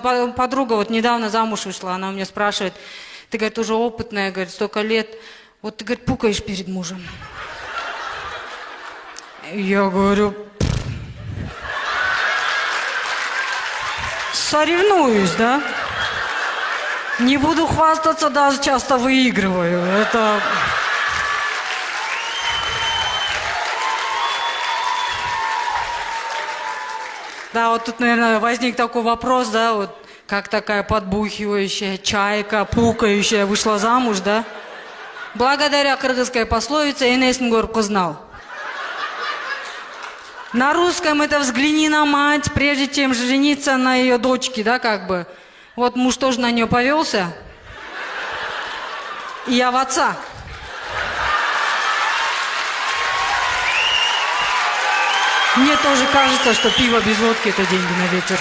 подруга вот недавно замуж вышла, она у меня спрашивает, ты, говорит, уже опытная, говорит, столько лет, вот ты, говорит, пукаешь перед мужем. Я говорю, соревнуюсь, да? Не буду хвастаться, даже часто выигрываю. Это... Да, вот тут, наверное, возник такой вопрос, да, вот как такая подбухивающая чайка, пукающая вышла замуж, да? Благодаря кыргызской пословице «Энесин көріп знал». На русском это «взгляни на мать, прежде чем жениться на ее дочке», да, как бы. Вот муж тоже на нее повелся. И я в отца. Мне тоже кажется, что пиво без водки – это деньги на ветер.